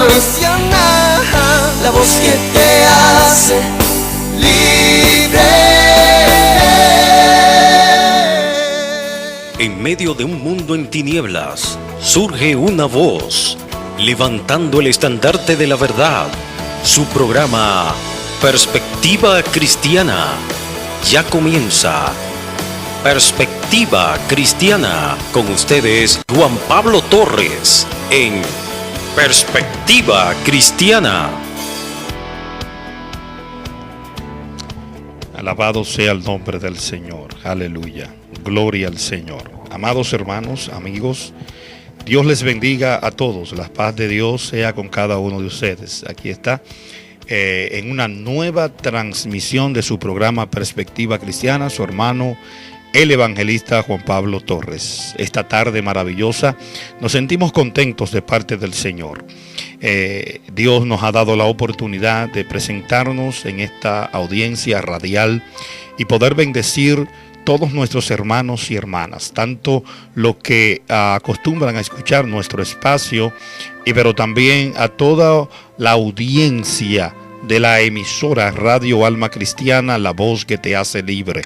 cristiana, la voz que te hace libre. En medio de un mundo en tinieblas, surge una voz, levantando el estandarte de la verdad. Su programa, Perspectiva Cristiana, ya comienza. Perspectiva Cristiana, con ustedes Juan Pablo Torres, en Perspectiva Cristiana. Alabado sea el nombre del Señor, aleluya, gloria al Señor. Amados hermanos, amigos, Dios les bendiga a todos, la paz de Dios sea con cada uno de ustedes. Aquí está, en una nueva transmisión de su programa Perspectiva Cristiana, su hermano, el evangelista Juan Pablo Torres. Esta tarde maravillosa nos sentimos contentos de parte del Señor. Dios nos ha dado la oportunidad de presentarnos en esta audiencia radial y poder bendecir todos nuestros hermanos y hermanas, tanto los que acostumbran a escuchar nuestro espacio, pero también a toda la audiencia de la emisora Radio Alma Cristiana, la voz que te hace libre.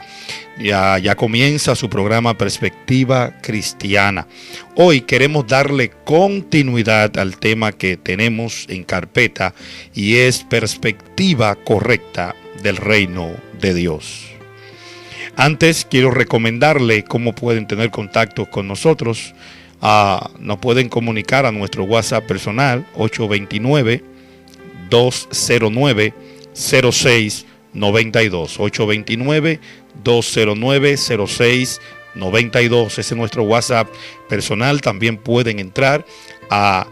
Ya comienza su programa Perspectiva Cristiana. Hoy queremos darle continuidad al tema que tenemos en carpeta y es perspectiva correcta del reino de Dios. Antes quiero recomendarle cómo pueden tener contacto con nosotros. Nos pueden comunicar a nuestro WhatsApp personal 829-209-0692. 829-209-0692. Ese es nuestro WhatsApp personal. También pueden entrar a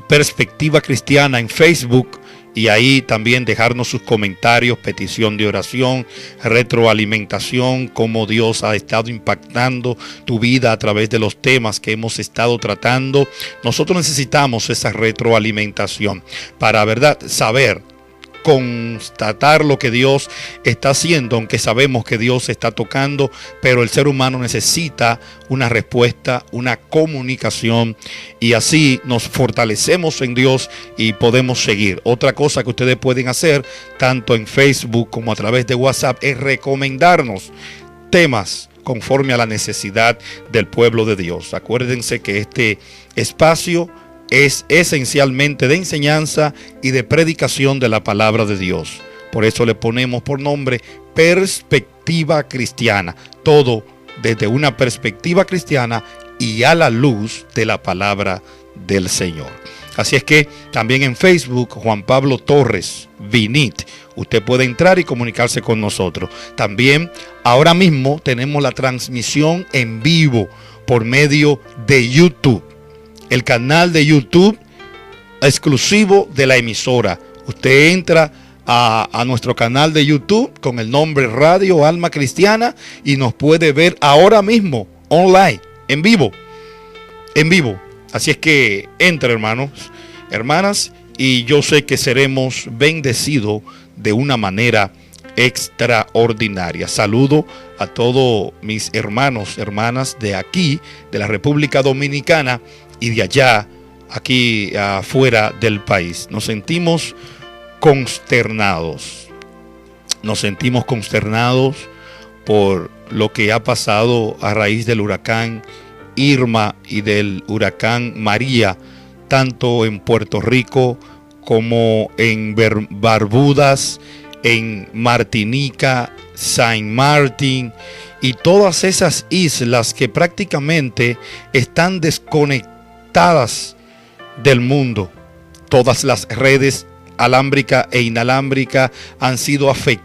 Perspectiva Cristiana en Facebook y ahí también dejarnos sus comentarios, petición de oración, retroalimentación, cómo Dios ha estado impactando tu vida a través de los temas que hemos estado tratando. Nosotros necesitamos esa retroalimentación para, ¿verdad?, saber, constatar lo que Dios está haciendo, aunque sabemos que Dios está tocando, pero el ser humano necesita una respuesta, una comunicación, y así nos fortalecemos en Dios y podemos seguir. Otra cosa que ustedes pueden hacer, tanto en Facebook como a través de WhatsApp, es recomendarnos temas conforme a la necesidad del pueblo de Dios. Acuérdense que este espacio es esencialmente de enseñanza y de predicación de la palabra de Dios. Por eso le ponemos por nombre Perspectiva Cristiana. Todo desde una perspectiva cristiana y a la luz de la palabra del Señor. Así es que también en Facebook, Juan Pablo Torres Vinit, usted puede entrar y comunicarse con nosotros. También ahora mismo tenemos la transmisión en vivo por medio de YouTube. El canal de YouTube exclusivo de la emisora. Usted entra a nuestro canal de YouTube con el nombre Radio Alma Cristiana y nos puede ver ahora mismo, online, en vivo. Así es que entra, hermanos, hermanas, y yo sé que seremos bendecidos de una manera extraordinaria. Saludo a todos mis hermanos, hermanas de aquí, de la República Dominicana, y de allá, aquí afuera del país. Nos sentimos consternados por lo que ha pasado a raíz del huracán Irma y del huracán María, tanto en Puerto Rico como en Barbudas, en Martinica, Saint Martin y todas esas islas que prácticamente están desconectadas del mundo. Todas las redes alámbrica e inalámbrica han sido afectadas.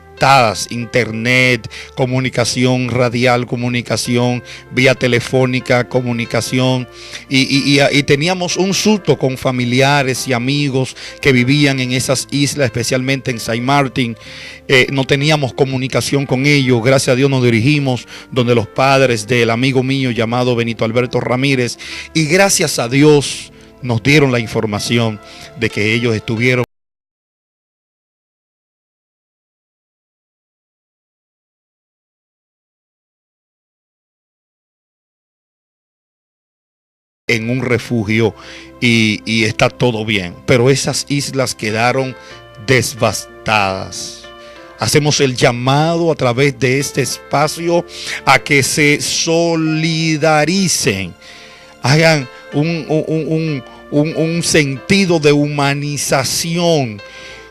Internet, comunicación radial, comunicación vía telefónica, comunicación, y teníamos un susto con familiares y amigos que vivían en esas islas, especialmente en Saint Martin. No teníamos comunicación con ellos. Gracias a Dios nos dirigimos donde los padres del amigo mío llamado Benito Alberto Ramírez, y gracias a Dios nos dieron la información de que ellos estuvieron en un refugio y está todo bien. Pero esas islas quedaron devastadas. Hacemos el llamado a través de este espacio a que se solidaricen, hagan un sentido de humanización,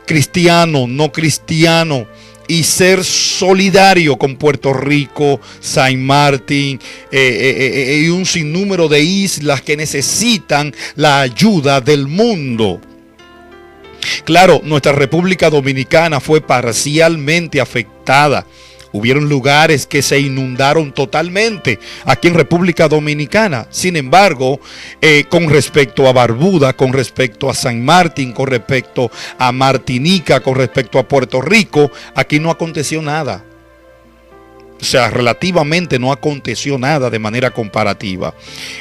cristiano, no cristiano, y ser solidario con Puerto Rico, Saint Martin y un sinnúmero de islas que necesitan la ayuda del mundo. Claro, nuestra República Dominicana fue parcialmente afectada. Hubieron lugares que se inundaron totalmente aquí en República Dominicana. Sin embargo, con respecto a Barbuda, con respecto a San Martín, con respecto a Martinica, con respecto a Puerto Rico, aquí no aconteció nada. O sea, relativamente no aconteció nada de manera comparativa.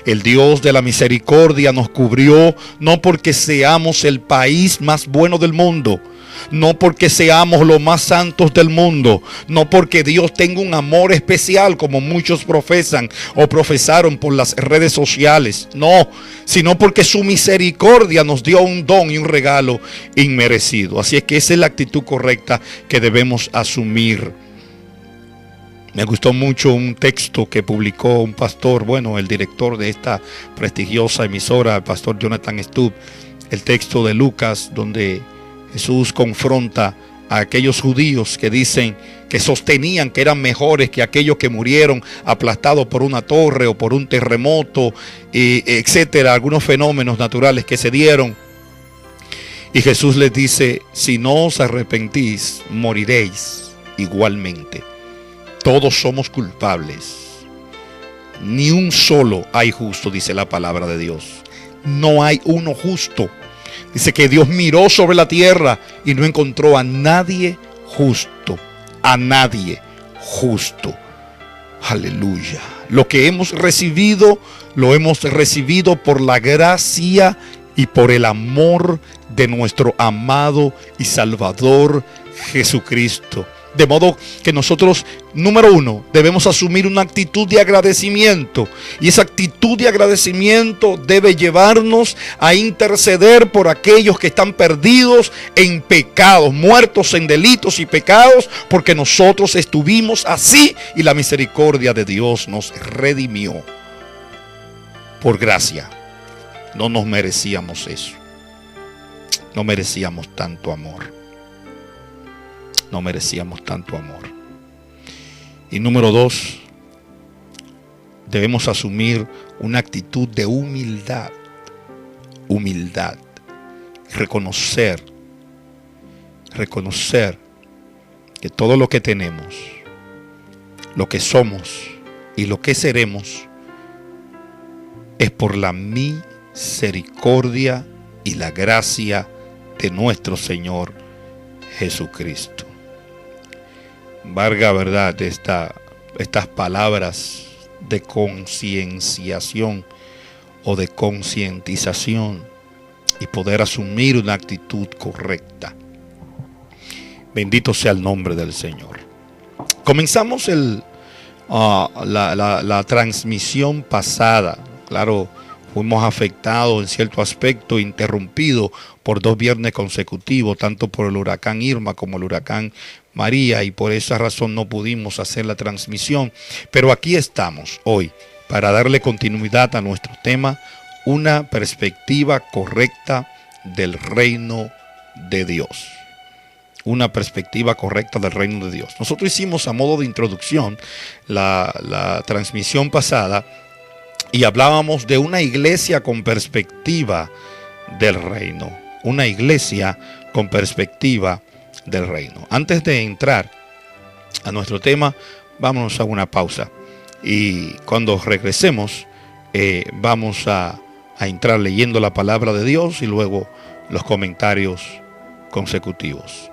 El Dios de la misericordia nos cubrió, no porque seamos el país más bueno del mundo, no porque seamos los más santos del mundo, no porque Dios tenga un amor especial como muchos profesan o profesaron por las redes sociales, no, sino porque su misericordia nos dio un don y un regalo inmerecido. Así es que esa es la actitud correcta que debemos asumir. Me gustó mucho un texto que publicó un pastor, bueno, el director de esta prestigiosa emisora, el pastor Jonathan Stubb, el texto de Lucas, donde Jesús confronta a aquellos judíos que dicen, que sostenían que eran mejores que aquellos que murieron aplastados por una torre o por un terremoto, etcétera, algunos fenómenos naturales que se dieron. Y Jesús les dice, si no os arrepentís, moriréis igualmente. Todos somos culpables. Ni un solo hay justo, dice la palabra de Dios. No hay uno justo. Dice que Dios miró sobre la tierra y no encontró a nadie justo. A nadie justo. Aleluya. Lo que hemos recibido, lo hemos recibido por la gracia y por el amor de nuestro amado y Salvador Jesucristo. De modo que nosotros, número uno, debemos asumir una actitud de agradecimiento. Y esa actitud de agradecimiento debe llevarnos a interceder por aquellos que están perdidos en pecados, muertos en delitos y pecados, porque nosotros estuvimos así y la misericordia de Dios nos redimió. Por gracia. No nos merecíamos eso. No merecíamos tanto amor. No merecíamos tanto amor. Y número dos, debemos asumir una actitud de humildad. Humildad. Reconocer que todo lo que tenemos, lo que somos y lo que seremos es por la misericordia y la gracia de nuestro Señor Jesucristo. Valga verdad estas palabras de concienciación o de concientización y poder asumir una actitud correcta. Bendito sea el nombre del Señor. Comenzamos la transmisión pasada. Claro, fuimos afectados en cierto aspecto, interrumpidos por 2 viernes consecutivos, tanto por el huracán Irma como el huracán María, y por esa razón no pudimos hacer la transmisión. Pero aquí estamos hoy para darle continuidad a nuestro tema, una perspectiva correcta del reino de Dios. Una perspectiva correcta del reino de Dios. Nosotros hicimos a modo de introducción la transmisión pasada y hablábamos de una iglesia con perspectiva del reino. Una iglesia con perspectiva del reino. Antes de entrar a nuestro tema, vámonos a una pausa. Y cuando regresemos, vamos a entrar leyendo la palabra de Dios y luego los comentarios consecutivos.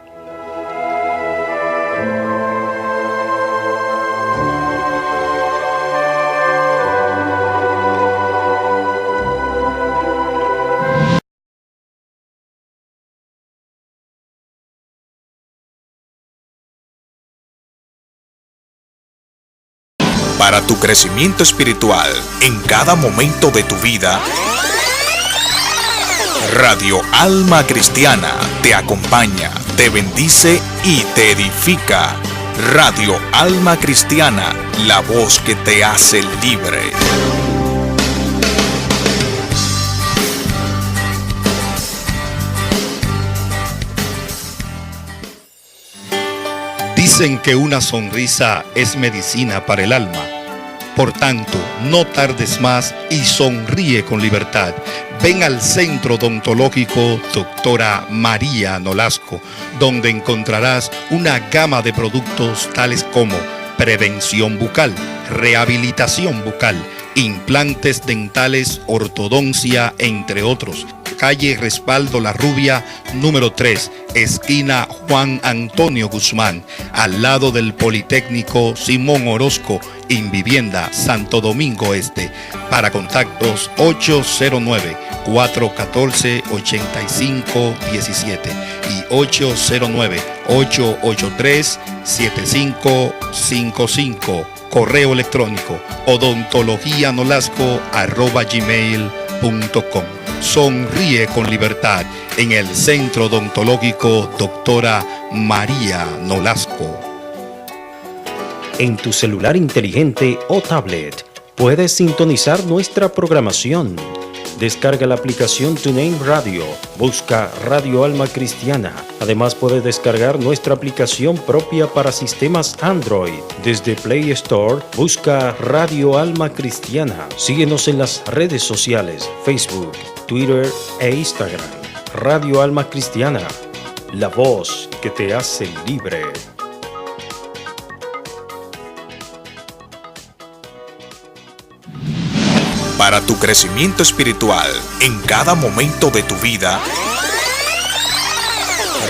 Para tu crecimiento espiritual en cada momento de tu vida, Radio Alma Cristiana te acompaña, te bendice y te edifica. Radio Alma Cristiana, la voz que te hace libre. Dicen que una sonrisa es medicina para el alma. Por tanto, no tardes más y sonríe con libertad. Ven al Centro Odontológico Doctora María Nolasco, donde encontrarás una gama de productos tales como prevención bucal, rehabilitación bucal, implantes dentales, ortodoncia, entre otros. Calle Respaldo La Rubia, número 3, esquina Juan Antonio Guzmán, al lado del Politécnico Simón Orozco, Invivienda, Santo Domingo Este. Para contactos 809-414-8517 y 809-883-7555. Correo electrónico odontologianolasco@gmail.com. Sonríe con libertad en el Centro Odontológico Doctora María Nolasco. En tu celular inteligente o tablet puedes sintonizar nuestra programación. Descarga la aplicación TuneIn Radio, busca Radio Alma Cristiana. Además puedes descargar nuestra aplicación propia para sistemas Android. Desde Play Store, busca Radio Alma Cristiana. Síguenos en las redes sociales, Facebook, Twitter e Instagram. Radio Alma Cristiana, la voz que te hace libre. Para tu crecimiento espiritual en cada momento de tu vida,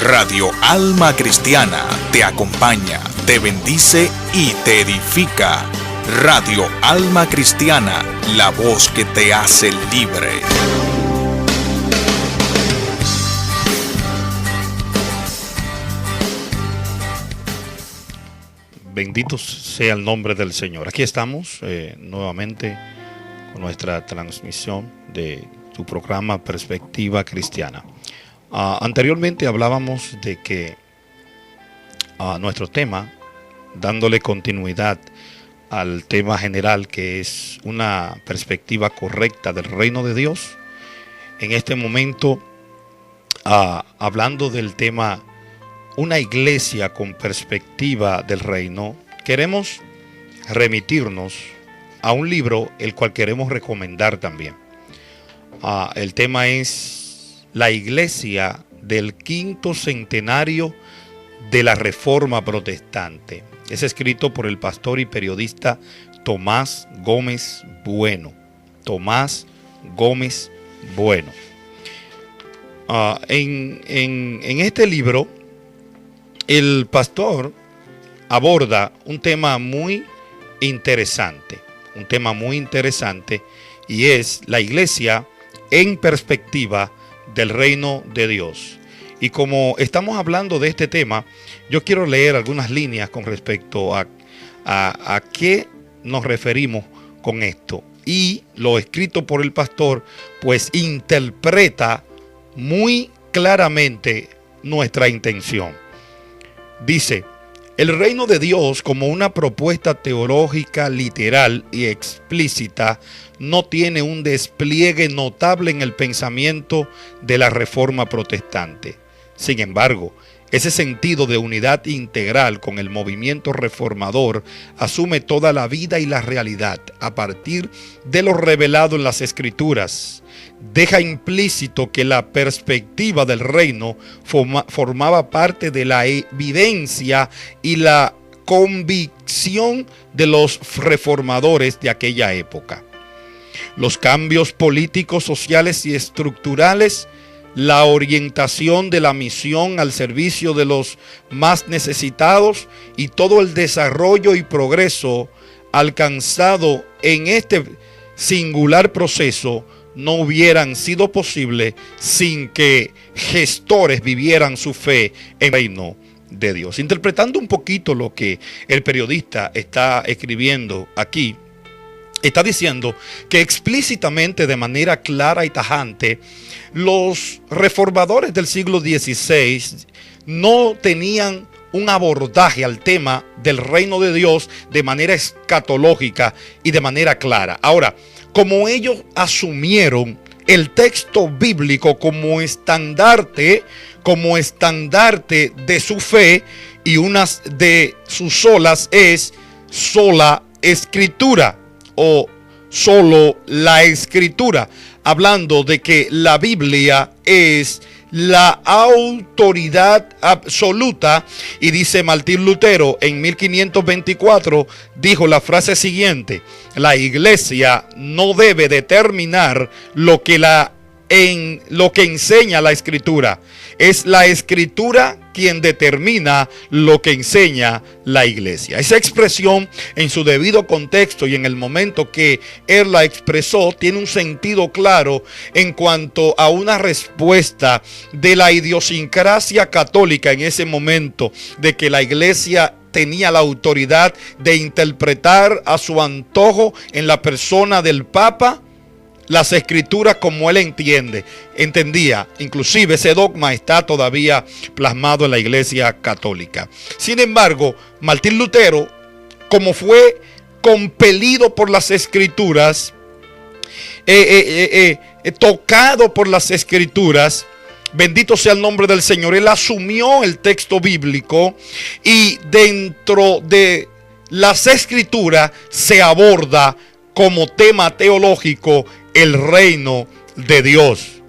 Radio Alma Cristiana te acompaña, te bendice y te edifica. Radio Alma Cristiana, la voz que te hace libre. Bendito sea el nombre del Señor. Aquí estamos nuevamente con nuestra transmisión de tu programa Perspectiva Cristiana. Anteriormente hablábamos de que nuestro tema, dándole continuidad al tema general, que es una perspectiva correcta del reino de Dios, en este momento hablando del tema una iglesia con perspectiva del reino, queremos remitirnos a un libro el cual queremos recomendar también. El tema es La Iglesia del Quinto Centenario de la Reforma Protestante. Es escrito por el pastor y periodista Tomás Gómez Bueno. Tomás Gómez Bueno. En este libro, el pastor aborda un tema muy interesante. Y es la iglesia en perspectiva del reino de Dios. Y como estamos hablando de este tema, yo quiero leer algunas líneas con respecto a qué nos referimos con esto. Y lo escrito por el pastor, pues interpreta muy claramente nuestra intención. Dice: el reino de Dios, como una propuesta teológica literal y explícita, no tiene un despliegue notable en el pensamiento de la Reforma Protestante. Sin embargo, ese sentido de unidad integral con el movimiento reformador asume toda la vida y la realidad a partir de lo revelado en las Escrituras. Deja implícito que la perspectiva del reino formaba parte de la evidencia y la convicción de los reformadores de aquella época. Los cambios políticos, sociales y estructurales, la orientación de la misión al servicio de los más necesitados y todo el desarrollo y progreso alcanzado en este singular proceso no hubieran sido posibles sin que gestores vivieran su fe en el reino de Dios. Interpretando un poquito lo que el periodista está escribiendo aquí, está diciendo que explícitamente, de manera clara y tajante, los reformadores del siglo XVI no tenían un abordaje al tema del reino de Dios de manera escatológica y de manera clara. Ahora, como ellos asumieron el texto bíblico como estandarte de su fe, y una de sus solas es sola escritura o solo la escritura, hablando de que la Biblia es la autoridad absoluta. Y dice Martín Lutero en 1524, dijo la frase siguiente: la iglesia no debe determinar lo que enseña la escritura, es la escritura quien determina lo que enseña la iglesia. Esa expresión, en su debido contexto y en el momento que él la expresó, tiene un sentido claro en cuanto a una respuesta de la idiosincrasia católica en ese momento, de que la iglesia tenía la autoridad de interpretar a su antojo en la persona del Papa las escrituras como él entendía. Inclusive ese dogma está todavía plasmado en la iglesia católica. Sin embargo, Martín Lutero, como fue compelido por las escrituras, tocado por las escrituras, bendito sea el nombre del Señor, él asumió el texto bíblico, y dentro de las escrituras se aborda como tema teológico el reino de Dios.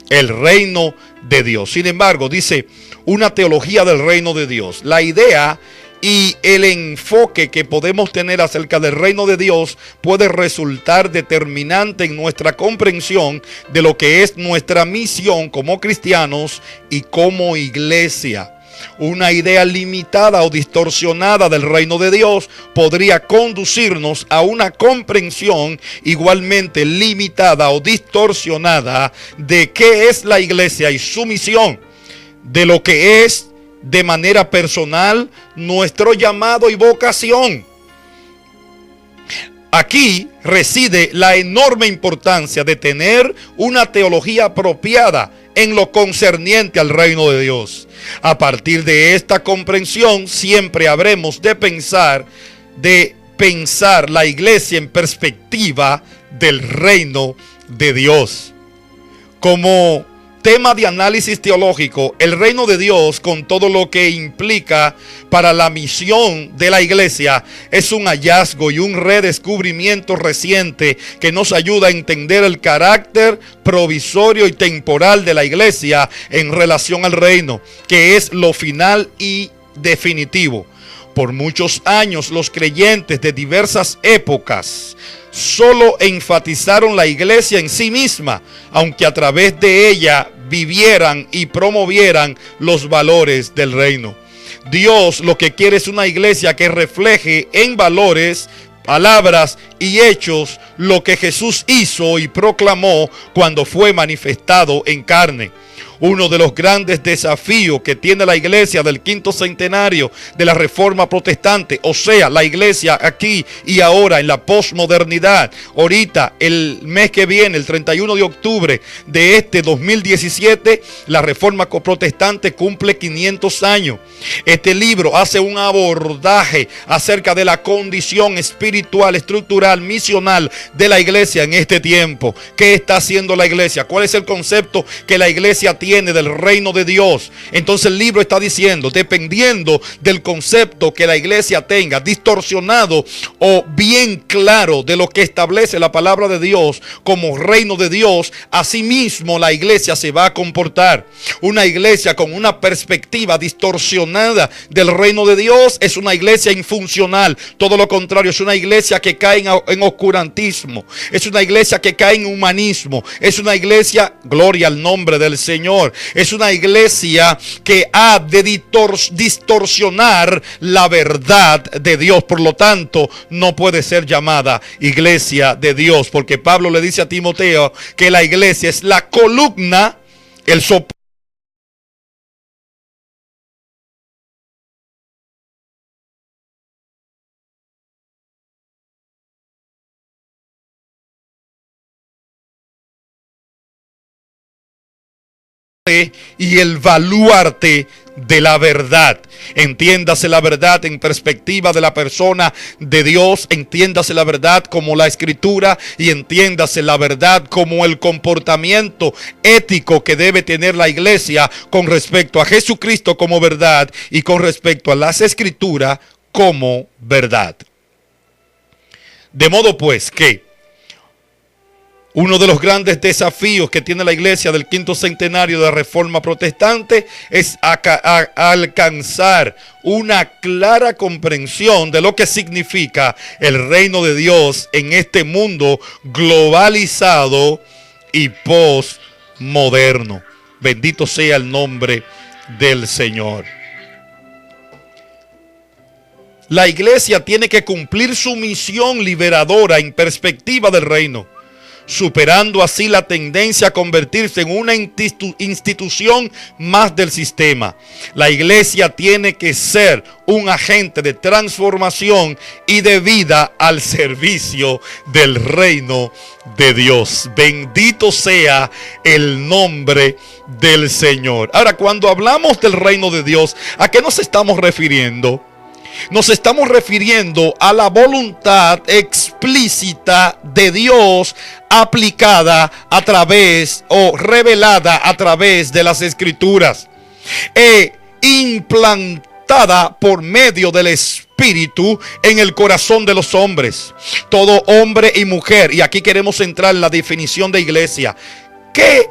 El reino de Dios. Sin embargo, dice una teología del reino de Dios. La idea y el enfoque que podemos tener acerca del reino de Dios puede resultar determinante en nuestra comprensión de lo que es nuestra misión como cristianos y como iglesia. Una idea limitada o distorsionada del reino de Dios podría conducirnos a una comprensión igualmente limitada o distorsionada de qué es la iglesia y su misión, de lo que es de manera personal nuestro llamado y vocación. Aquí reside la enorme importancia de tener una teología apropiada en lo concerniente al reino de Dios. A partir de esta comprensión, siempre habremos de pensar la iglesia en perspectiva del reino de Dios. Como tema de análisis teológico, el reino de Dios, con todo lo que implica para la misión de la iglesia, es un hallazgo y un redescubrimiento reciente que nos ayuda a entender el carácter provisorio y temporal de la iglesia en relación al reino, que es lo final y definitivo. Por muchos años, los creyentes de diversas épocas solo enfatizaron la iglesia en sí misma, aunque a través de ella vivieran y promovieran los valores del reino. Dios lo que quiere es una iglesia que refleje en valores, palabras y hechos lo que Jesús hizo y proclamó cuando fue manifestado en carne. Uno de los grandes desafíos que tiene la iglesia del quinto centenario de la Reforma Protestante, o sea, la iglesia aquí y ahora en la posmodernidad, ahorita el mes que viene, el 31 de octubre de este 2017, la Reforma Protestante cumple 500 años. Este libro hace un abordaje acerca de la condición espiritual, estructural, misional de la iglesia en este tiempo. ¿Qué está haciendo la iglesia? ¿Cuál es el concepto que la iglesia tiene del reino de Dios? Entonces el libro está diciendo, dependiendo del concepto que la iglesia tenga, distorsionado o bien claro de lo que establece la palabra de Dios como reino de Dios, asimismo la iglesia se va a comportar. Una iglesia con una perspectiva distorsionada del reino de Dios es una iglesia infuncional. Todo lo contrario, es una iglesia que cae en oscurantismo, es una iglesia que cae en humanismo, es una iglesia, gloria al nombre del Señor, es una iglesia que ha de distorsionar la verdad de Dios. Por lo tanto, no puede ser llamada iglesia de Dios, porque Pablo le dice a Timoteo que la iglesia es la columna, el soporte y el baluarte de la verdad. Entiéndase la verdad en perspectiva de la persona de Dios, entiéndase la verdad como la Escritura y entiéndase la verdad como el comportamiento ético que debe tener la iglesia con respecto a Jesucristo como verdad y con respecto a las Escrituras como verdad. De modo pues que uno de los grandes desafíos que tiene la iglesia del quinto centenario de la Reforma Protestante es alcanzar una clara comprensión de lo que significa el reino de Dios en este mundo globalizado y postmoderno. Bendito sea el nombre del Señor. La iglesia tiene que cumplir su misión liberadora en perspectiva del reino, superando así la tendencia a convertirse en una institución más del sistema. La iglesia tiene que ser un agente de transformación y de vida al servicio del reino de Dios. Bendito sea el nombre del Señor. Ahora, cuando hablamos del reino de Dios, ¿a qué nos estamos refiriendo? Nos estamos refiriendo a la voluntad explícita de Dios aplicada a través o revelada a través de las Escrituras e implantada por medio del Espíritu en el corazón de los hombres. Todo hombre y mujer, y aquí queremos entrar en la definición de iglesia. ¿Qué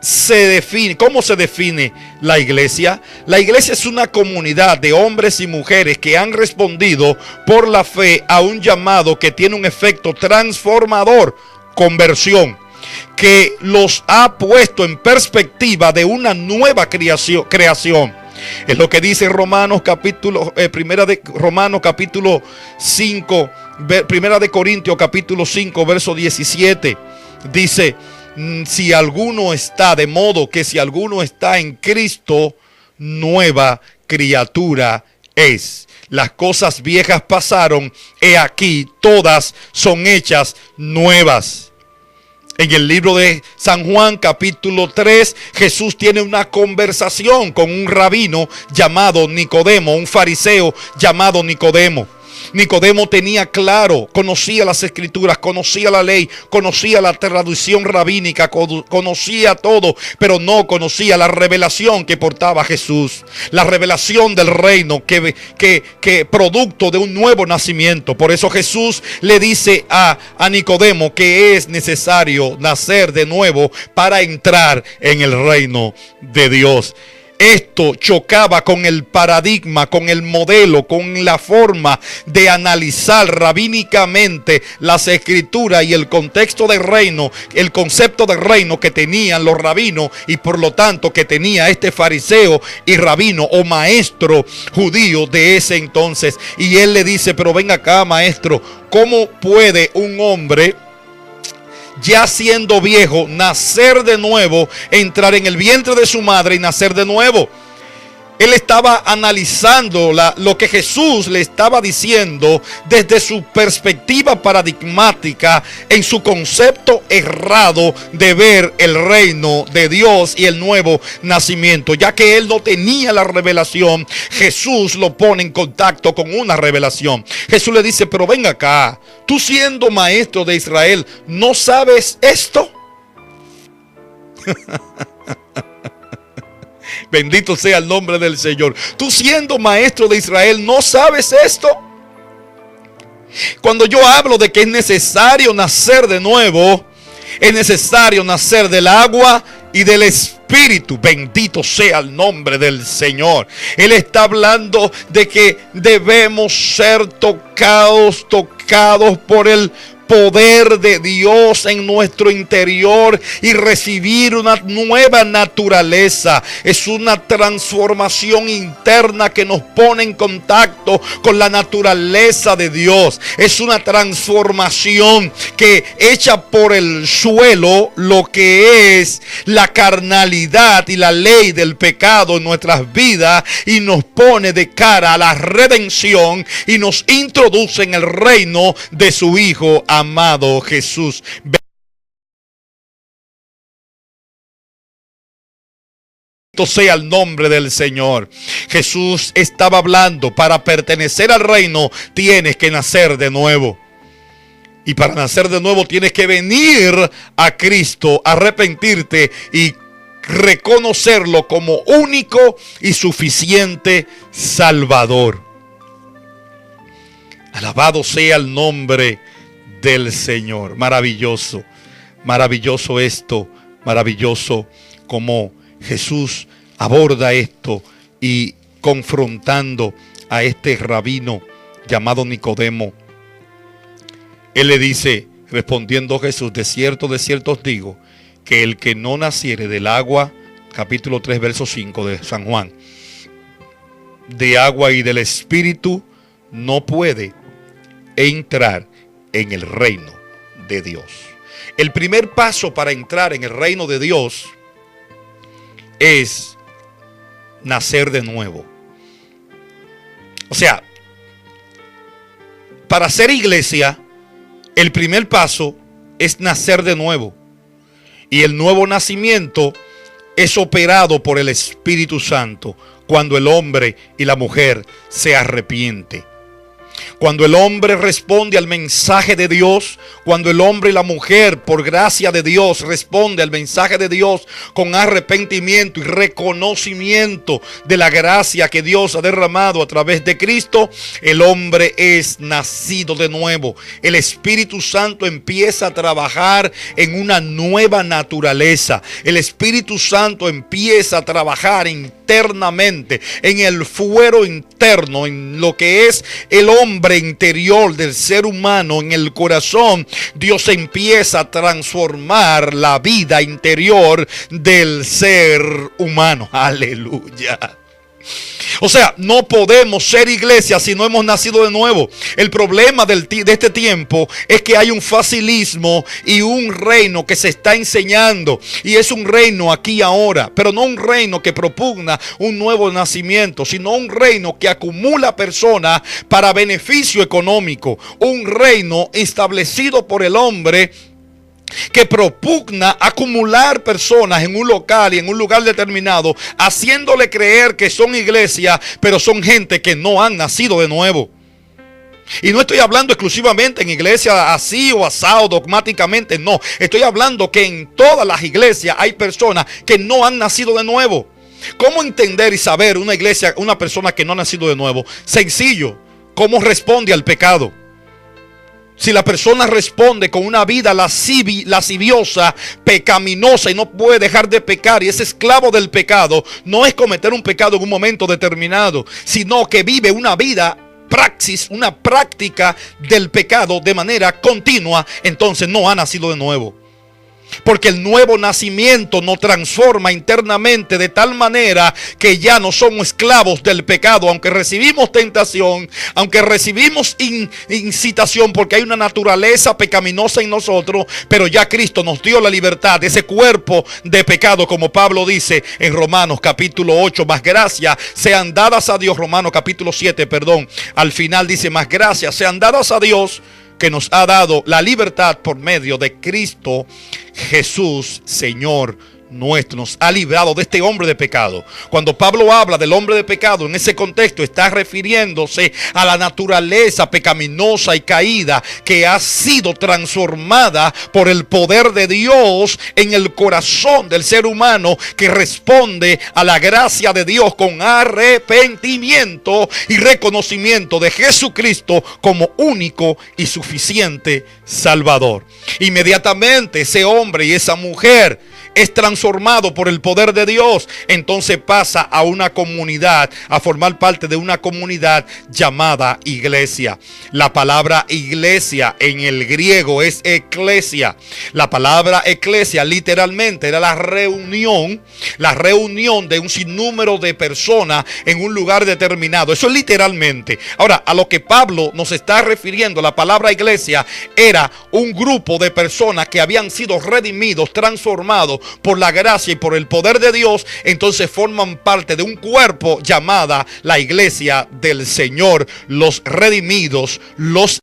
se define? ¿Cómo se define la iglesia? La iglesia es una comunidad de hombres y mujeres que han respondido por la fe a un llamado que tiene un efecto transformador, conversión, que los ha puesto en perspectiva de una nueva creación. Es lo que dice Romanos capítulo Romanos capítulo 5, Primera de Corintios capítulo 5 verso 17. Dice: si alguno está, de modo que si alguno está en Cristo, nueva criatura es. Las cosas viejas pasaron, he aquí, todas son hechas nuevas. En el libro de San Juan capítulo 3, Jesús tiene una conversación con un rabino llamado Nicodemo, un fariseo llamado Nicodemo. Nicodemo tenía claro, conocía las Escrituras, conocía la ley, conocía la traducción rabínica, conocía todo, pero no conocía la revelación que portaba Jesús, la revelación del reino que producto de un nuevo nacimiento. Por eso Jesús le dice a Nicodemo que es necesario nacer de nuevo para entrar en el reino de Dios. Esto chocaba con el paradigma, con el modelo, con la forma de analizar rabínicamente las Escrituras y el contexto del reino, el concepto del reino que tenían los rabinos y por lo tanto que tenía este fariseo y rabino o maestro judío de ese entonces. Y él le dice: pero ven acá, maestro, ¿cómo puede un hombre, ya siendo viejo, nacer de nuevo, entrar en el vientre de su madre y nacer de nuevo? Él estaba analizando lo que Jesús le estaba diciendo desde su perspectiva paradigmática, en su concepto errado de ver el reino de Dios y el nuevo nacimiento. Ya que él no tenía la revelación, Jesús lo pone en contacto con una revelación. Jesús le dice: pero ven acá, tú siendo maestro de Israel, ¿no sabes esto? Bendito sea el nombre del Señor. Tú siendo maestro de Israel, ¿no sabes esto? Cuando yo hablo de que es necesario nacer de nuevo, es necesario nacer del agua y del Espíritu. Bendito sea el nombre del Señor. Él está hablando de que debemos ser tocados por el poder de Dios en nuestro interior y recibir una nueva naturaleza. Es una transformación interna que nos pone en contacto con la naturaleza de Dios. Es una transformación que echa por el suelo lo que es la carnalidad y la ley del pecado en nuestras vidas y nos pone de cara a la redención y nos introduce en el reino de su Hijo amado Jesús. Bendito sea el nombre del Señor. Jesús estaba hablando, para pertenecer al reino tienes que nacer de nuevo. Y para nacer de nuevo tienes que venir a Cristo, arrepentirte y reconocerlo como único y suficiente Salvador. Alabado sea el nombre del Señor. Maravilloso, maravilloso esto, maravilloso como Jesús aborda esto y confrontando a este rabino llamado Nicodemo. Él le dice, respondiendo Jesús, de cierto os digo, que el que no naciere del agua, capítulo 3, verso 5 de San Juan, de agua y del Espíritu, no puede entrar en el reino de Dios. El primer paso para entrar en el reino de Dios es nacer de nuevo. O sea, para ser iglesia, el primer paso es nacer de nuevo. Y el nuevo nacimiento es operado por el Espíritu Santo cuando el hombre y la mujer se arrepienten. Cuando el hombre responde al mensaje de Dios, cuando el hombre y la mujer, por gracia de Dios, responde al mensaje de Dios con arrepentimiento y reconocimiento de la gracia que Dios ha derramado a través de Cristo, el hombre es nacido de nuevo. El Espíritu Santo empieza a trabajar en una nueva naturaleza. El Espíritu Santo empieza a trabajar internamente, en el fuero interno, en lo que es el hombre interior del ser humano, en el corazón. Dios empieza a transformar la vida interior del ser humano. Aleluya. O sea, no podemos ser iglesia si no hemos nacido de nuevo. El problema de este tiempo es que hay un facilismo y un reino que se está enseñando. Y es un reino aquí ahora, pero no un reino que propugna un nuevo nacimiento, sino un reino que acumula personas para beneficio económico. Un reino establecido por el hombre que propugna acumular personas en un local y en un lugar determinado, haciéndole creer que son iglesia, pero son gente que no han nacido de nuevo. Y no estoy hablando exclusivamente en iglesias así o asado dogmáticamente, no. Estoy hablando que en todas las iglesias hay personas que no han nacido de nuevo. ¿Cómo entender y saber una iglesia, una persona que no ha nacido de nuevo? Sencillo, ¿cómo responde al pecado? Si la persona responde con una vida lasciviosa, pecaminosa y no puede dejar de pecar y es esclavo del pecado, no es cometer un pecado en un momento determinado, sino que vive una vida una práctica del pecado de manera continua, entonces no ha nacido de nuevo. Porque el nuevo nacimiento nos transforma internamente de tal manera que ya no somos esclavos del pecado. Aunque recibimos tentación, aunque recibimos incitación, porque hay una naturaleza pecaminosa en nosotros, pero ya Cristo nos dio la libertad de ese cuerpo de pecado, como Pablo dice en Romanos capítulo 8, más gracias sean dadas a Dios. Romanos capítulo 7, perdón, al final dice, más gracias sean dadas a Dios, que nos ha dado la libertad por medio de Cristo Jesús, Señor nuestro. Nos ha librado de este hombre de pecado. Cuando Pablo habla del hombre de pecado, en ese contexto está refiriéndose a la naturaleza pecaminosa y caída que ha sido transformada por el poder de Dios en el corazón del ser humano, que responde a la gracia de Dios con arrepentimiento y reconocimiento de Jesucristo como único y suficiente Salvador. Inmediatamente ese hombre y esa mujer es transformado por el poder de Dios, entonces pasa a una comunidad, a formar parte de una comunidad llamada iglesia. La palabra iglesia en el griego es eclesia. La palabra eclesia literalmente era la reunión de un sinnúmero de personas en un lugar determinado. Eso es literalmente. Ahora, a lo que Pablo nos está refiriendo, la palabra iglesia era un grupo de personas que habían sido redimidos, transformados por la gracia y por el poder de Dios, entonces forman parte de un cuerpo llamada la iglesia del Señor, los redimidos, los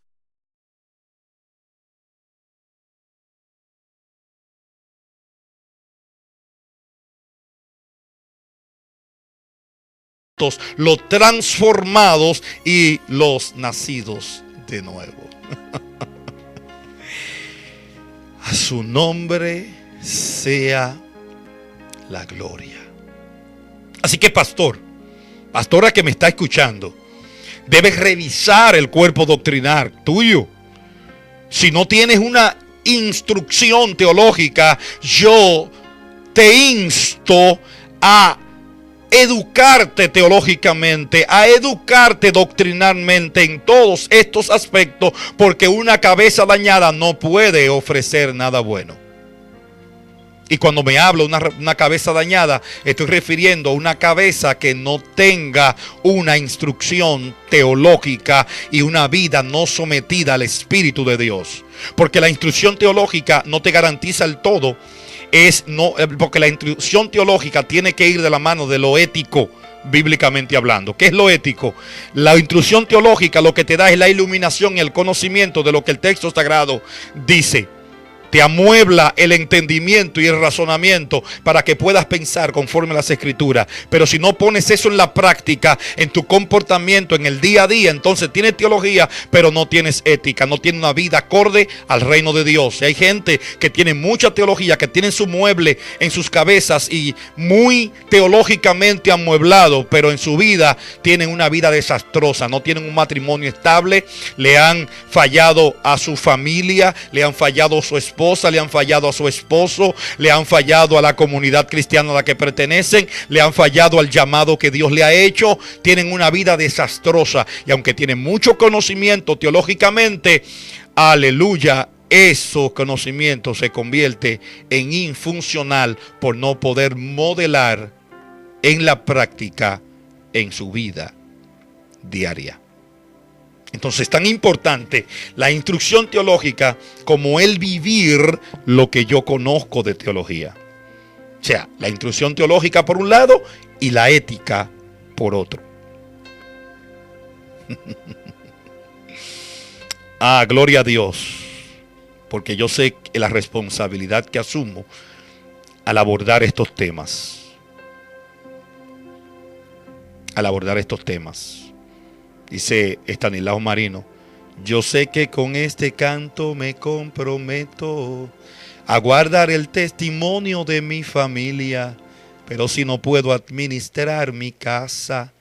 los transformados y los nacidos de nuevo. A su nombre sea la gloria. Así que pastora que me está escuchando, debes revisar el cuerpo doctrinal tuyo. Si no tienes una instrucción teológica, yo te insto a educarte teológicamente, a educarte doctrinalmente en todos estos aspectos, porque una cabeza dañada no puede ofrecer nada bueno. Y cuando me hablo de una cabeza dañada, estoy refiriendo a una cabeza que no tenga una instrucción teológica y una vida no sometida al Espíritu de Dios. Porque la instrucción teológica no te garantiza el todo. Porque la instrucción teológica tiene que ir de la mano de lo ético, bíblicamente hablando. ¿Qué es lo ético? La instrucción teológica lo que te da es la iluminación y el conocimiento de lo que el texto sagrado dice. Te amuebla el entendimiento y el razonamiento para que puedas pensar conforme a las escrituras. Pero si no pones eso en la práctica, en tu comportamiento, en el día a día, entonces tienes teología, pero no tienes ética, no tienes una vida acorde al reino de Dios. Y hay gente que tiene mucha teología, que tienen su mueble en sus cabezas y muy teológicamente amueblado, pero en su vida tienen una vida desastrosa, no tienen un matrimonio estable, le han fallado a su familia, le han fallado a su esposa, le han fallado a su esposo, le han fallado a la comunidad cristiana a la que pertenecen, le han fallado al llamado que Dios le ha hecho, tienen una vida desastrosa y aunque tienen mucho conocimiento teológicamente, aleluya, esos conocimientos se convierte en infuncional por no poder modelar en la práctica en su vida diaria. Entonces es tan importante la instrucción teológica como el vivir lo que yo conozco de teología. O sea, la instrucción teológica por un lado y la ética por otro. Gloria a Dios, porque yo sé la responsabilidad que asumo al abordar estos temas. Dice Estanislao Marino: yo sé que con este canto me comprometo a guardar el testimonio de mi familia, pero si no puedo administrar mi casa,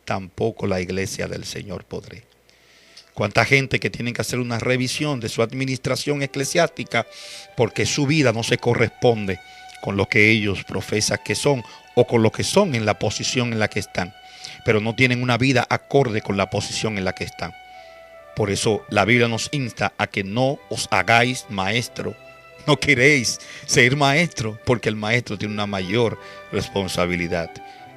tampoco la iglesia del Señor podré. Cuánta gente que tiene que hacer una revisión de su administración eclesiástica porque su vida no se corresponde con lo que ellos profesan que son o con lo que son en la posición en la que están, pero no tienen una vida acorde con la posición en la que están. Por eso la Biblia nos insta a que no os hagáis maestro. No queréis ser maestro, porque el maestro tiene una mayor responsabilidad.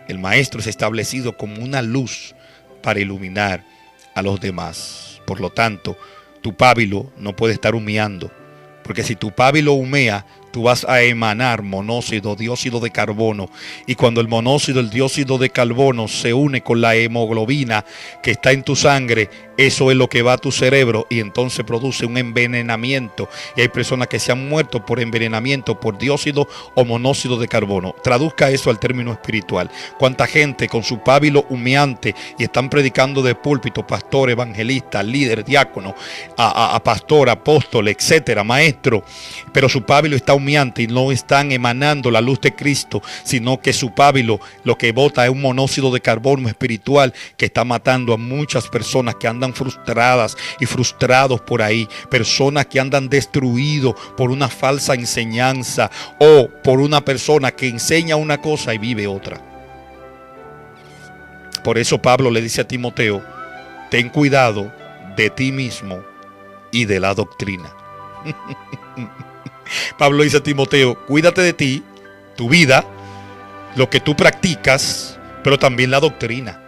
El maestro es establecido como una luz para iluminar a los demás. Por lo tanto, tu pábilo no puede estar humeando, porque si tu pábilo humea, tú vas a emanar monóxido, dióxido de carbono. Y cuando el monóxido, el dióxido de carbono se une con la hemoglobina que está en tu sangre, eso es lo que va a tu cerebro y entonces produce un envenenamiento. Y hay personas que se han muerto por envenenamiento por dióxido o monóxido de carbono. Traduzca eso al término espiritual. Cuánta gente con su pábilo humeante y están predicando de púlpito, pastor, evangelista, líder, diácono, a pastor, apóstol, etcétera, maestro, pero su pábilo está humeante y no están emanando la luz de Cristo, sino que su pábilo lo que bota es un monóxido de carbono espiritual que está matando a muchas personas que andan frustradas y frustrados por ahí, personas que andan destruidos por una falsa enseñanza o por una persona que enseña una cosa y vive otra. Por eso Pablo le dice a Timoteo: ten cuidado de ti mismo y de la doctrina. Pablo dice a Timoteo: cuídate de ti, tu vida, lo que tú practicas, pero también la doctrina.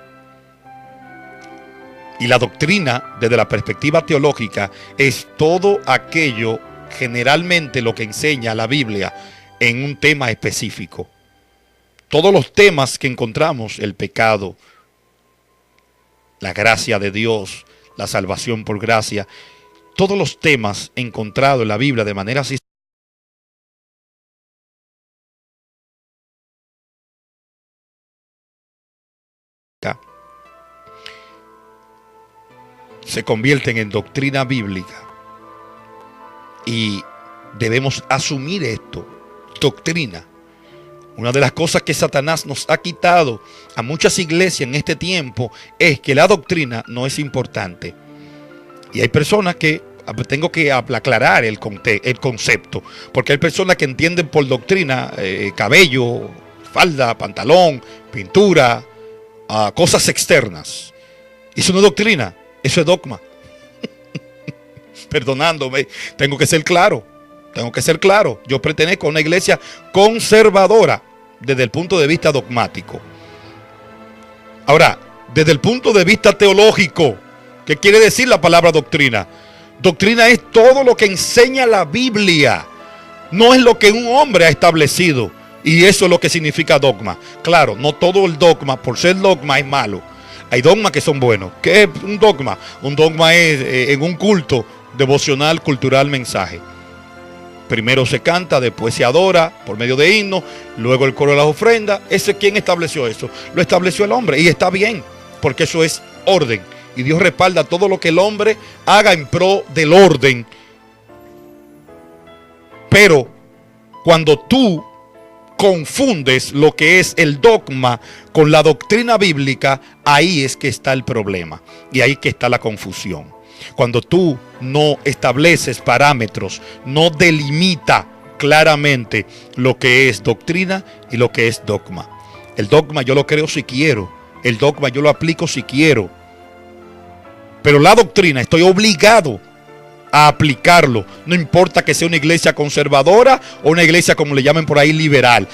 Y la doctrina, desde la perspectiva teológica, es todo aquello, generalmente lo que enseña la Biblia en un tema específico. Todos los temas que encontramos, el pecado, la gracia de Dios, la salvación por gracia, todos los temas encontrados en la Biblia de manera se convierten en doctrina bíblica. Y debemos asumir esto, doctrina. Una de las cosas que Satanás nos ha quitado a muchas iglesias en este tiempo es que la doctrina no es importante. Y hay personas que tengo que aclarar el concepto, porque hay personas que entienden por doctrina cabello, falda, pantalón, pintura, cosas externas. Eso no es doctrina, eso es dogma. Perdonándome, tengo que ser claro. Yo pertenezco a una iglesia conservadora desde el punto de vista dogmático. Ahora, desde el punto de vista teológico, ¿qué quiere decir la palabra doctrina? Doctrina es todo lo que enseña la Biblia. No es lo que un hombre ha establecido. Y eso es lo que significa dogma. Claro, no todo el dogma, por ser dogma, es malo. Hay dogmas que son buenos. ¿Qué es un dogma? Un dogma es en un culto devocional, cultural, mensaje. Primero se canta, después se adora por medio de himnos, luego el coro de las ofrendas. ¿Quién estableció eso? Lo estableció el hombre y está bien, porque eso es orden. Y Dios respalda todo lo que el hombre haga en pro del orden. Pero cuando tú confundes lo que es el dogma con la doctrina bíblica, ahí es que está el problema y ahí que está la confusión. Cuando tú no estableces parámetros, no delimita claramente lo que es doctrina y lo que es dogma. El dogma yo lo creo si quiero, el dogma yo lo aplico si quiero, pero la doctrina estoy obligado a aplicarlo, no importa que sea una iglesia conservadora o una iglesia, como le llamen por ahí, liberal.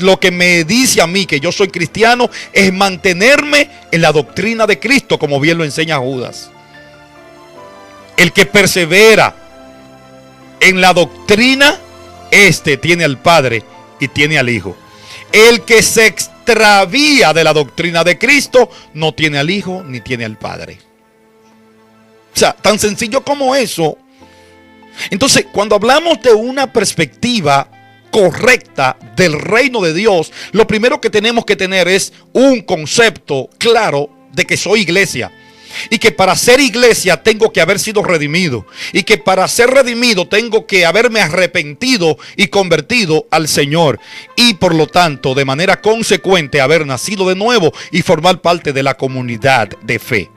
Lo que me dice a mí que yo soy cristiano es mantenerme en la doctrina de Cristo, como bien lo enseña Judas. El que persevera en la doctrina, tiene al Padre y tiene al Hijo. El que se extravía de la doctrina de Cristo no tiene al Hijo ni tiene al Padre. O sea, tan sencillo como eso. Entonces, cuando hablamos de una perspectiva correcta del reino de Dios, lo primero que tenemos que tener es un concepto claro de que soy iglesia. Y que para ser iglesia tengo que haber sido redimido. Y que para ser redimido tengo que haberme arrepentido y convertido al Señor. Y por lo tanto, de manera consecuente, haber nacido de nuevo y formar parte de la comunidad de fe.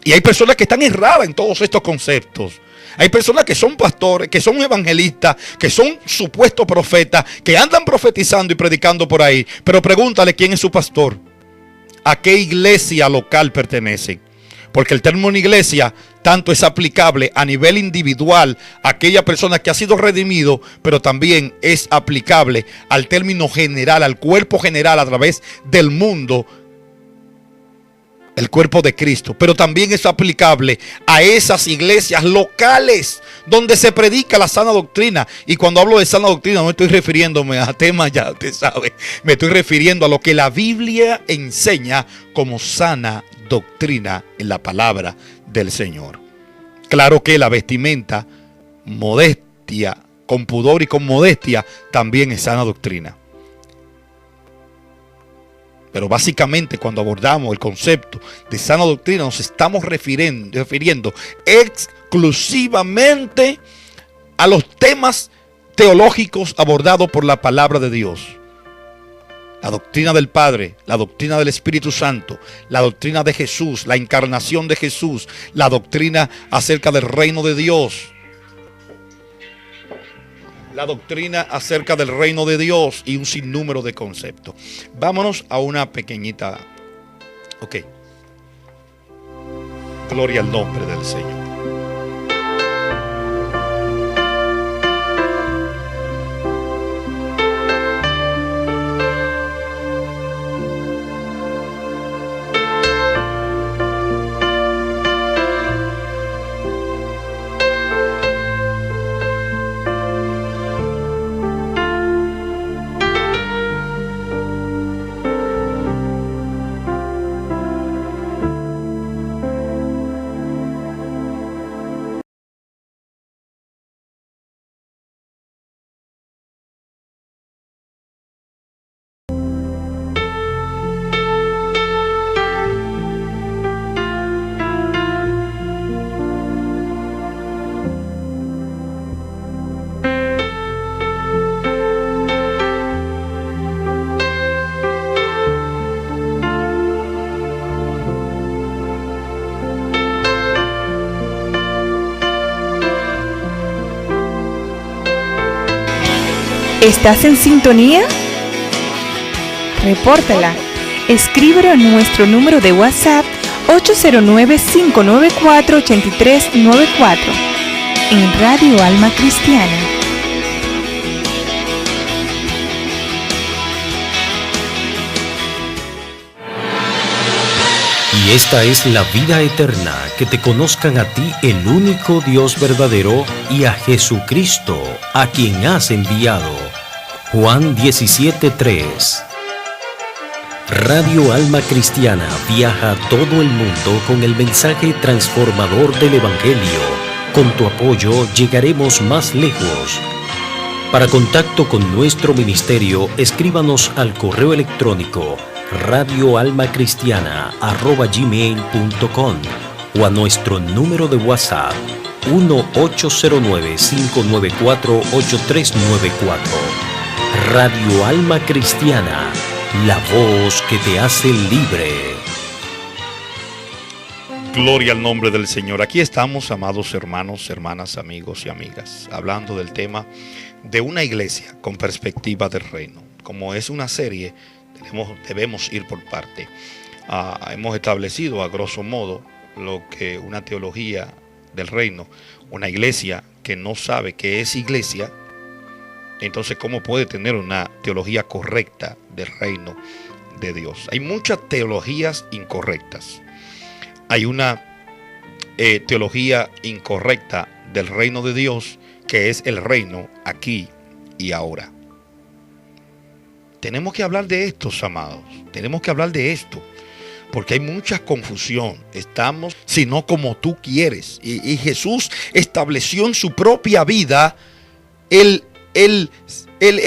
Y hay personas que están erradas en todos estos conceptos. Hay personas que son pastores, que son evangelistas, que son supuestos profetas, que andan profetizando y predicando por ahí. Pero pregúntale quién es su pastor. ¿A qué iglesia local pertenecen? Porque el término iglesia tanto es aplicable a nivel individual a aquella persona que ha sido redimido, pero también es aplicable al término general, al cuerpo general a través del mundo, el cuerpo de Cristo. Pero también es aplicable a esas iglesias locales donde se predica la sana doctrina. Y cuando hablo de sana doctrina no estoy refiriéndome a temas, ya usted sabe, me estoy refiriendo a lo que la Biblia enseña como sana doctrina en la palabra del Señor. Claro que la vestimenta, modestia, con pudor y con modestia, también es sana doctrina. Pero básicamente cuando abordamos el concepto de sana doctrina nos estamos refiriendo exclusivamente a los temas teológicos abordados por la palabra de Dios. La doctrina del Padre, la doctrina del Espíritu Santo, la doctrina de Jesús, la encarnación de Jesús, la doctrina acerca del reino de Dios. La doctrina acerca del reino de Dios y un sinnúmero de conceptos. Vámonos a una pequeñita. Ok. Gloria al nombre del Señor. ¿Estás en sintonía? Repórtala. Escríbelo a nuestro número de WhatsApp 809-594-8394 en Radio Alma Cristiana. Y esta es la vida eterna, que te conozcan a ti, el único Dios verdadero, y a Jesucristo, a quien has enviado. Juan 17:3. Radio Alma Cristiana viaja a todo el mundo con el mensaje transformador del Evangelio. Con tu apoyo llegaremos más lejos. Para contacto con nuestro ministerio, escríbanos al correo electrónico radioalmacristiana@gmail.com o a nuestro número de WhatsApp 1-809-594-8394. Radio Alma Cristiana, la voz que te hace libre. Gloria al nombre del Señor. Aquí estamos, amados hermanos, hermanas, amigos y amigas, hablando del tema de una iglesia con perspectiva del reino. Como es una serie, debemos ir por parte. Hemos establecido a grosso modo lo que una teología del reino, una iglesia que no sabe qué es iglesia, entonces ¿cómo puede tener una teología correcta del reino de Dios? Hay muchas teologías incorrectas. Hay una teología incorrecta del reino de Dios, que es el reino aquí y ahora. Tenemos que hablar de esto, amados. Tenemos que hablar de esto. Porque hay mucha confusión. Estamos, sino como tú quieres. Y Jesús estableció en su propia vida el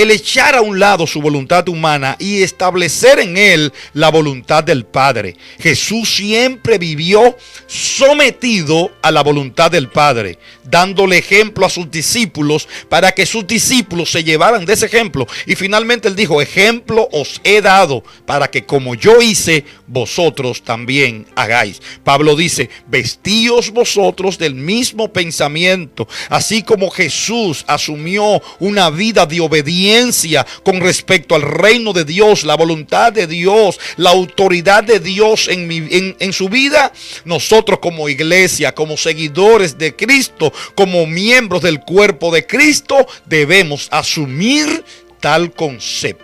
echar a un lado su voluntad humana y establecer en él la voluntad del Padre. Jesús siempre vivió sometido a la voluntad del Padre, dándole ejemplo a sus discípulos para que sus discípulos se llevaran de ese ejemplo. Y finalmente él dijo: ejemplo os he dado para que como yo hice, vosotros también hagáis. Pablo dice: vestíos vosotros del mismo pensamiento, así como Jesús asumió una vida de obediencia con respecto al reino de Dios, la voluntad de Dios, la autoridad de Dios en su vida. Nosotros como iglesia, como seguidores de Cristo, como miembros del cuerpo de Cristo, debemos asumir tal concepto.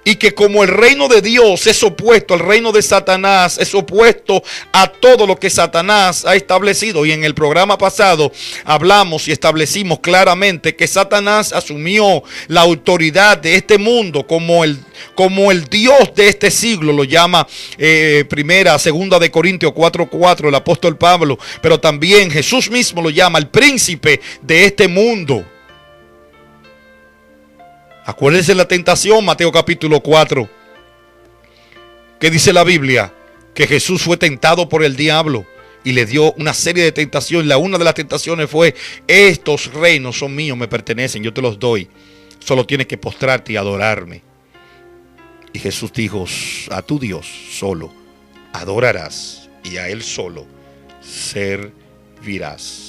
Y que como el reino de Dios es opuesto al reino de Satanás, es opuesto a todo lo que Satanás ha establecido. Y en el programa pasado hablamos y establecimos claramente que Satanás asumió la autoridad de este mundo como el Dios de este siglo. Lo llama segunda de Corintios 4:4 el apóstol Pablo. Pero también Jesús mismo lo llama el príncipe de este mundo. Acuérdense la tentación, Mateo capítulo 4. ¿Qué dice la Biblia? Que Jesús fue tentado por el diablo y le dio una serie de tentaciones. Una de las tentaciones fue: estos reinos son míos, me pertenecen, yo te los doy. Solo tienes que postrarte y adorarme. Y Jesús dijo: a tu Dios solo adorarás y a Él solo servirás.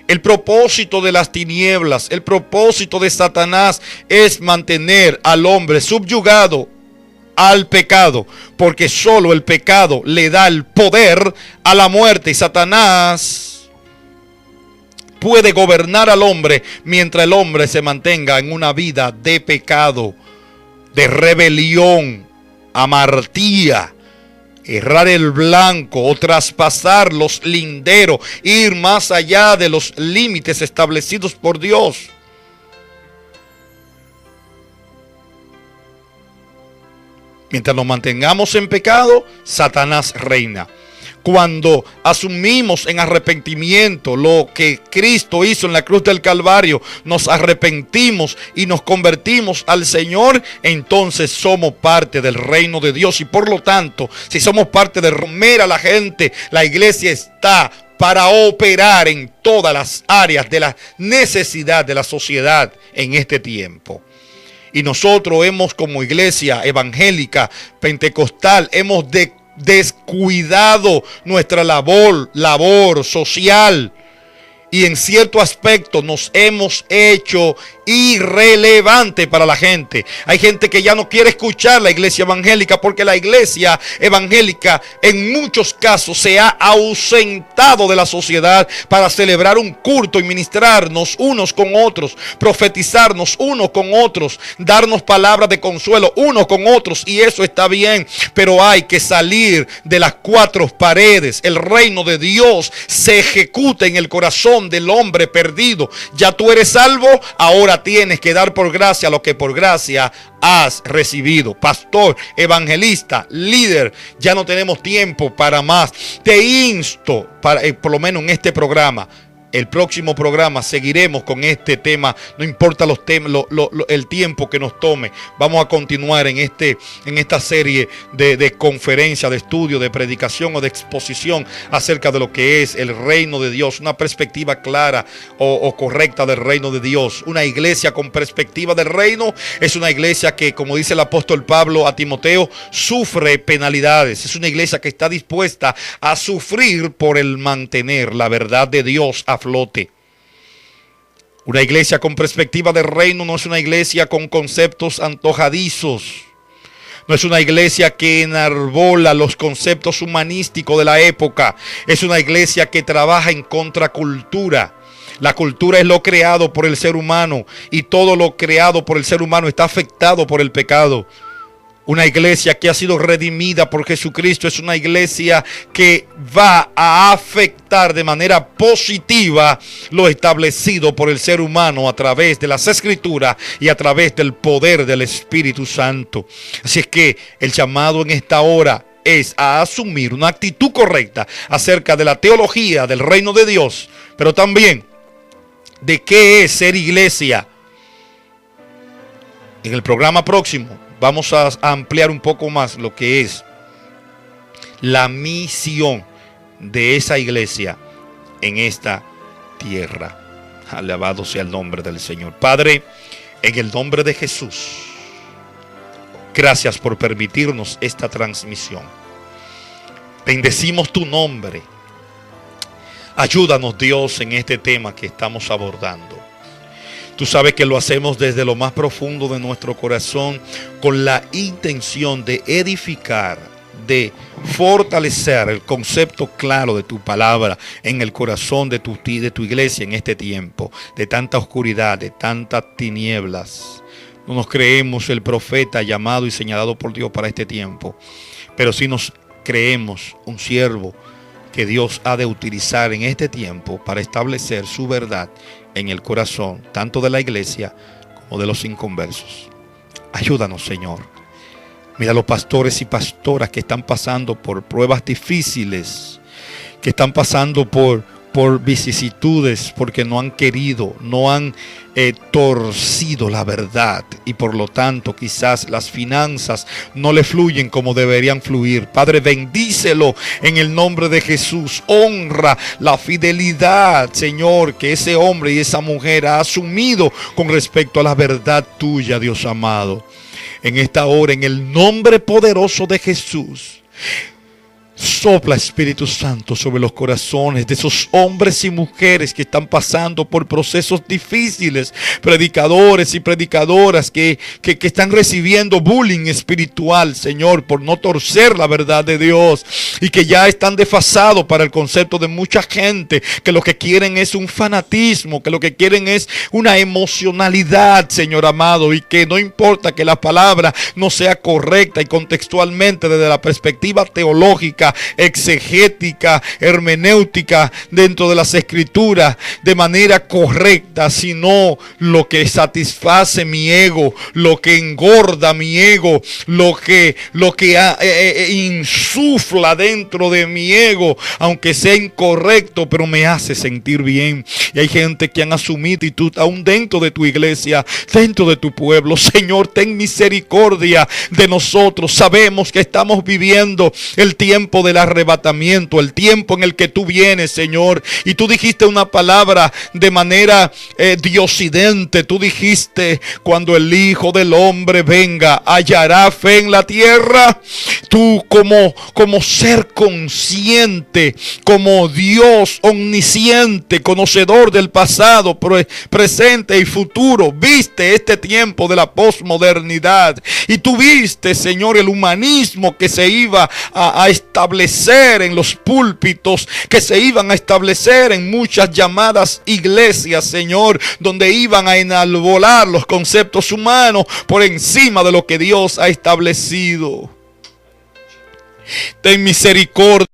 El propósito de las tinieblas, el propósito de Satanás es mantener al hombre subyugado al pecado, porque solo el pecado le da el poder a la muerte. Y Satanás puede gobernar al hombre mientras el hombre se mantenga en una vida de pecado, de rebelión, amartía, errar el blanco o traspasar los linderos, ir más allá de los límites establecidos por Dios. Mientras nos mantengamos en pecado, Satanás reina. Cuando asumimos en arrepentimiento lo que Cristo hizo en la cruz del Calvario, nos arrepentimos y nos convertimos al Señor, entonces somos parte del reino de Dios. Y por lo tanto, si somos parte de Romera, la gente, la iglesia está para operar en todas las áreas de la necesidad de la sociedad en este tiempo. Y nosotros hemos, como iglesia evangélica, pentecostal, hemos descuidado nuestra labor social. y en cierto aspecto nos hemos hecho irrelevante para la gente. Hay gente que ya no quiere escuchar la iglesia evangélica porque la iglesia evangélica en muchos casos se ha ausentado de la sociedad para celebrar un culto y ministrarnos unos con otros, profetizarnos unos con otros, darnos palabras de consuelo unos con otros, y eso está bien, pero hay que salir de las cuatro paredes. El reino de Dios se ejecuta en el corazón del hombre perdido. Ya tú eres salvo, ahora tienes que dar por gracia lo que por gracia has recibido. Pastor, evangelista, líder, ya no tenemos tiempo para más. Te insto, por lo menos en este programa, el próximo programa seguiremos con este tema, no importa los temas, el tiempo que nos tome. Vamos a continuar en esta serie de conferencia, de estudio, de predicación o de exposición acerca de lo que es el reino de Dios, una perspectiva clara o correcta del reino de Dios. Una iglesia con perspectiva del reino es una iglesia que, como dice el apóstol Pablo a Timoteo, sufre penalidades. Es una iglesia que está dispuesta a sufrir por el mantener la verdad de Dios a flote. Una iglesia con perspectiva del reino no es una iglesia con conceptos antojadizos. No es una iglesia que enarbola los conceptos humanísticos de la época. Es una iglesia que trabaja en contracultura. La cultura es lo creado por el ser humano, y todo lo creado por el ser humano está afectado por el pecado. Una iglesia que ha sido redimida por Jesucristo es una iglesia que va a afectar de manera positiva lo establecido por el ser humano a través de las Escrituras y a través del poder del Espíritu Santo. Así es que el llamado en esta hora es a asumir una actitud correcta acerca de la teología del reino de Dios, pero también de qué es ser iglesia. En el programa próximo vamos a ampliar un poco más lo que es la misión de esa iglesia en esta tierra. Alabado sea el nombre del Señor. Padre, en el nombre de Jesús, gracias por permitirnos esta transmisión. Bendecimos tu nombre. Ayúdanos, Dios, en este tema que estamos abordando. Tú sabes que lo hacemos desde lo más profundo de nuestro corazón con la intención de edificar, de fortalecer el concepto claro de tu palabra en el corazón de tu iglesia en este tiempo de tanta oscuridad, de tantas tinieblas. No nos creemos el profeta llamado y señalado por Dios para este tiempo, pero sí nos creemos un siervo que Dios ha de utilizar en este tiempo para establecer su verdad en el corazón, tanto de la iglesia como de los inconversos. Ayúdanos, Señor. Mira los pastores y pastoras que están pasando por pruebas difíciles, que están pasando por vicisitudes, porque no han querido, no han torcido la verdad, y por lo tanto quizás las finanzas no le fluyen como deberían fluir. Padre, bendícelo en el nombre de Jesús. Honra la fidelidad, Señor, que ese hombre y esa mujer ha asumido con respecto a la verdad tuya, Dios amado. En esta hora, en el nombre poderoso de Jesús, sopla, Espíritu Santo, sobre los corazones de esos hombres y mujeres que están pasando por procesos difíciles, predicadores y predicadoras que están recibiendo bullying espiritual, Señor, por no torcer la verdad de Dios, y que ya están desfasados para el concepto de mucha gente, que lo que quieren es un fanatismo, que lo que quieren es una emocionalidad, Señor amado, y que no importa que la palabra no sea correcta y contextualmente desde la perspectiva teológica, exegética, hermenéutica dentro de las Escrituras de manera correcta, sino lo que satisface mi ego, lo que engorda mi ego, lo que insufla dentro de mi ego, aunque sea incorrecto, pero me hace sentir bien. Y hay gente que han asumido actitud aún dentro de tu iglesia, dentro de tu pueblo. Señor, ten misericordia de nosotros. Sabemos que estamos viviendo el tiempo tiempo del arrebatamiento, el tiempo en el que tú vienes, Señor. Y tú dijiste una palabra de manera diosidente. Tú dijiste: cuando el Hijo del Hombre venga, ¿hallará fe en la tierra? Tú como ser consciente, como Dios omnisciente, conocedor del pasado, presente y futuro, viste este tiempo de la posmodernidad. Y tú viste, Señor, el humanismo que se iba a establecer en los púlpitos, que se iban a establecer en muchas llamadas iglesias, Señor, donde iban a enalbolar los conceptos humanos por encima de lo que Dios ha establecido. Ten misericordia